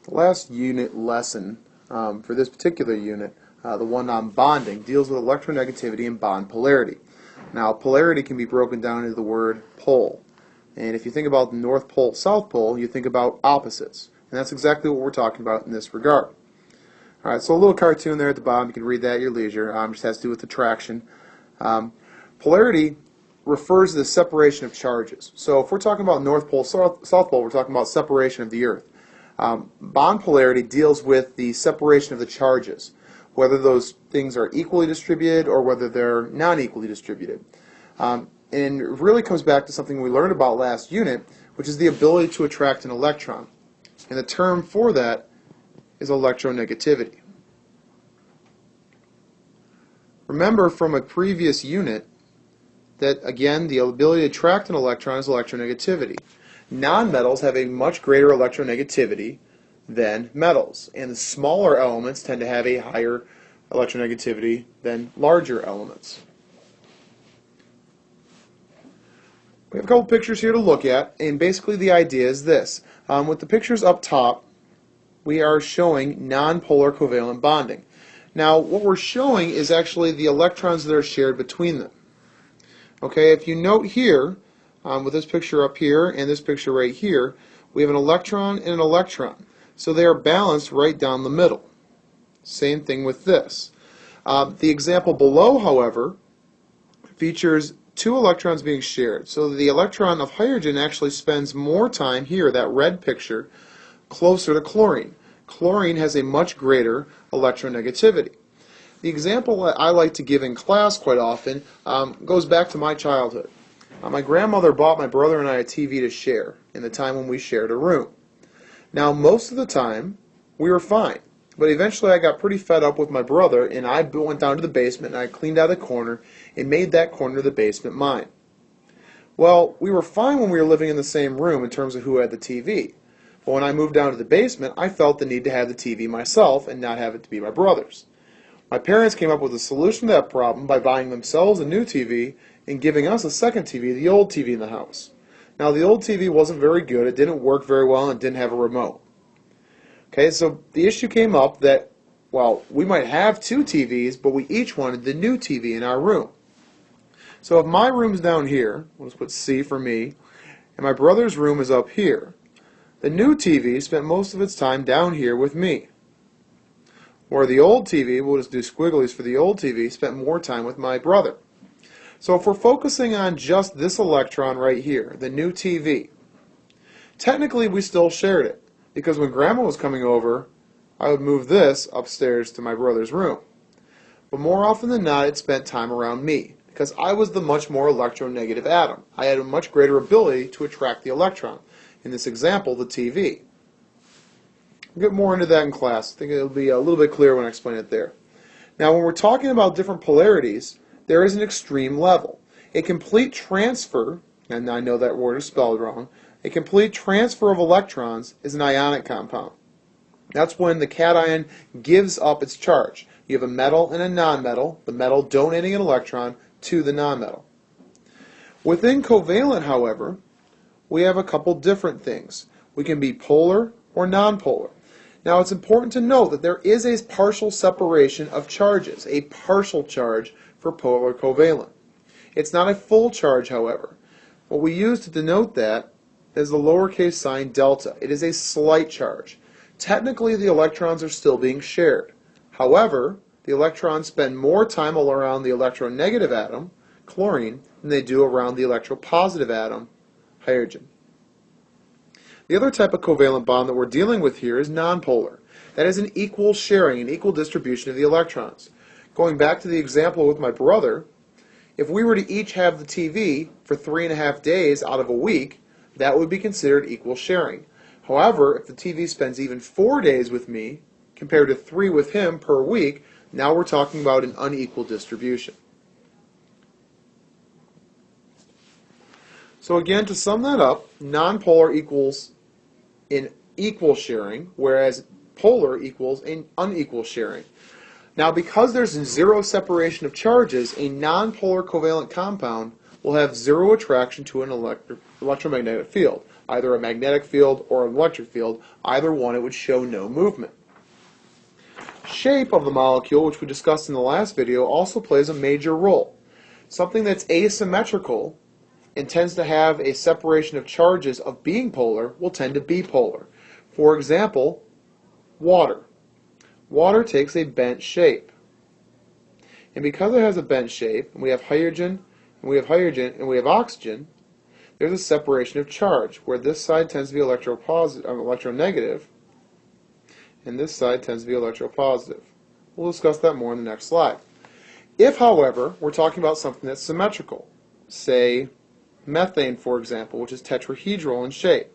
The last unit lesson for this particular unit, the one on bonding, deals with electronegativity and bond polarity. Now, polarity can be broken down into the word pole. And if you think about the North Pole, South Pole, you think about opposites. And that's exactly what we're talking about in this regard. Alright, so a little cartoon there at the bottom. You can read that at your leisure. Just has to do with attraction. Polarity refers to the separation of charges. So if we're talking about North Pole, South Pole, we're talking about separation of the Earth. Bond polarity deals with the separation of the charges, whether those things are equally distributed or whether they're non-equally distributed. And it really comes back to something we learned about last unit, which is the ability to attract an electron. And the term for that is electronegativity. Remember from a previous unit that, again, the ability to attract an electron is electronegativity. Nonmetals have a much greater electronegativity than metals, and the smaller elements tend to have a higher electronegativity than larger elements. We have a couple pictures here to look at, and basically the idea is this. With the pictures up top, we are showing nonpolar covalent bonding. Now, what we're showing is actually the electrons that are shared between them. Okay, if you note here, with this picture up here and this picture right here, we have an electron and an electron. So they are balanced right down the middle. Same thing with this. The example below, however, features two electrons being shared. So the electron of hydrogen actually spends more time here, that red picture, closer to chlorine. Chlorine has a much greater electronegativity. The example that I like to give in class quite often goes back to my childhood. My grandmother bought my brother and I a TV to share in the time when we shared a room. Now, most of the time, we were fine. But eventually I got pretty fed up with my brother, and I went down to the basement and I cleaned out a corner and made that corner of the basement mine. Well, we were fine when we were living in the same room in terms of who had the TV. But when I moved down to the basement, I felt the need to have the TV myself and not have it to be my brother's. My parents came up with a solution to that problem by buying themselves a new TV and giving us a second TV, the old TV in the house. Now, the old TV wasn't very good, it didn't work very well, and it didn't have a remote. Okay, so the issue came up that, well, we might have two TVs, but we each wanted the new TV in our room. So if my room's down here, let's put C for me, and my brother's room is up here, the new TV spent most of its time down here with me. Or the old TV, we'll just do squigglies for the old TV, spent more time with my brother. So if we're focusing on just this electron right here, the new TV, technically we still shared it, because when Grandma was coming over, I would move this upstairs to my brother's room. But more often than not, it spent time around me, because I was the much more electronegative atom. I had a much greater ability to attract the electron. In this example, the TV. We'll get more into that in class. I think it'll be a little bit clearer when I explain it there. Now, when we're talking about different polarities, there is an extreme level. A complete transfer, and I know that word is spelled wrong, a complete transfer of electrons is an ionic compound. That's when the cation gives up its charge. You have a metal and a nonmetal, the metal donating an electron to the nonmetal. Within covalent, however, we have a couple different things. We can be polar or nonpolar. Now, it's important to note that there is a partial separation of charges, a partial charge for polar covalent. It's not a full charge, however. What we use to denote that is the lowercase sign delta. It is a slight charge. Technically, the electrons are still being shared. However, the electrons spend more time around the electronegative atom, chlorine, than they do around the electropositive atom, hydrogen. The other type of covalent bond that we're dealing with here is nonpolar. That is an equal sharing, an equal distribution of the electrons. Going back to the example with my brother, if we were to each have the TV for 3.5 days out of a week, that would be considered equal sharing. However, if the TV spends even 4 days with me, compared to 3 with him per week, now we're talking about an unequal distribution. So again, to sum that up, nonpolar equals in equal sharing, whereas polar equals in unequal sharing. Now, because there's zero separation of charges, a nonpolar covalent compound will have zero attraction to an electromagnetic field. either a magnetic field or an electric field. Either one, it would show no movement. Shape of the molecule, which we discussed in the last video, also plays a major role. Something that's asymmetrical and tends to have a separation of charges of being polar will tend to be polar. For example, water. Water takes a bent shape. And because it has a bent shape, and we have hydrogen, and we have oxygen, there's a separation of charge, where this side tends to be electronegative, and this side tends to be electropositive. We'll discuss that more in the next slide. If, however, we're talking about something that's symmetrical, say methane, for example, which is tetrahedral in shape,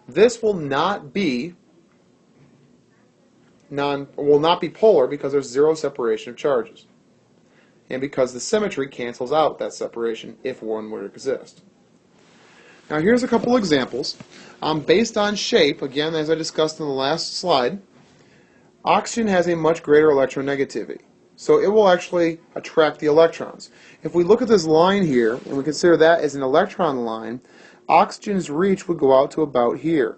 this will not be polar because there's zero separation of charges, and because the symmetry cancels out that separation if one were to exist. Now here's a couple examples. Based on shape, again, as I discussed in the last slide, oxygen has a much greater electronegativity, so it will actually attract the electrons. If we look at this line here, and we consider that as an electron line, oxygen's reach would go out to about here.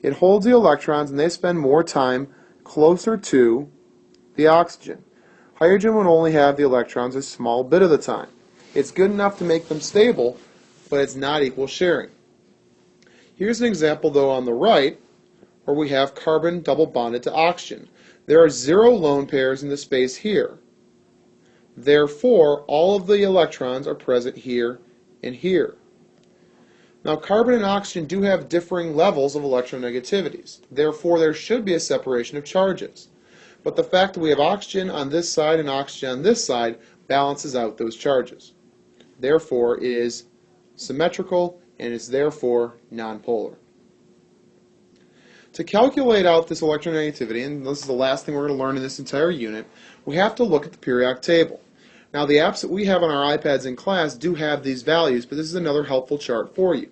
It holds the electrons, and they spend more time closer to the oxygen. Hydrogen would only have the electrons a small bit of the time. It's good enough to make them stable, but it's not equal sharing. Here's an example, though, on the right, where we have carbon double bonded to oxygen. There are 0 lone pairs in the space here. Therefore, all of the electrons are present here and here. Now, carbon and oxygen do have differing levels of electronegativities. Therefore, there should be a separation of charges. But the fact that we have oxygen on this side and oxygen on this side balances out those charges. Therefore, it is symmetrical and is therefore nonpolar. To calculate out this electronegativity, and this is the last thing we're going to learn in this entire unit, we have to look at the periodic table. Now, the apps that we have on our iPads in class do have these values, but this is another helpful chart for you.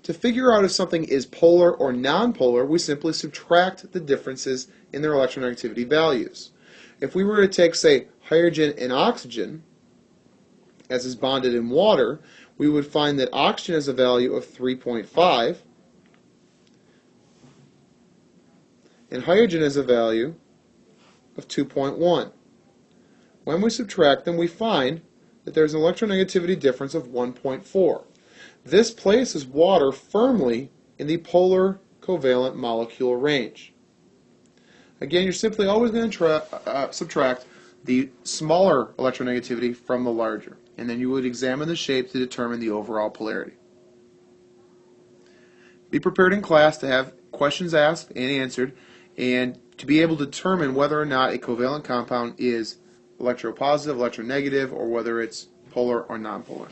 To figure out if something is polar or nonpolar, we simply subtract the differences in their electronegativity values. If we were to take, say, hydrogen and oxygen, as is bonded in water, we would find that oxygen has a value of 3.5, and hydrogen has a value of 2.1. When we subtract them, we find that there's an electronegativity difference of 1.4. This places water firmly in the polar covalent molecule range. Again, you're simply always going to subtract the smaller electronegativity from the larger, and then you would examine the shape to determine the overall polarity. Be prepared in class to have questions asked and answered, and to be able to determine whether or not a covalent compound is electropositive, electronegative, or whether it's polar or nonpolar.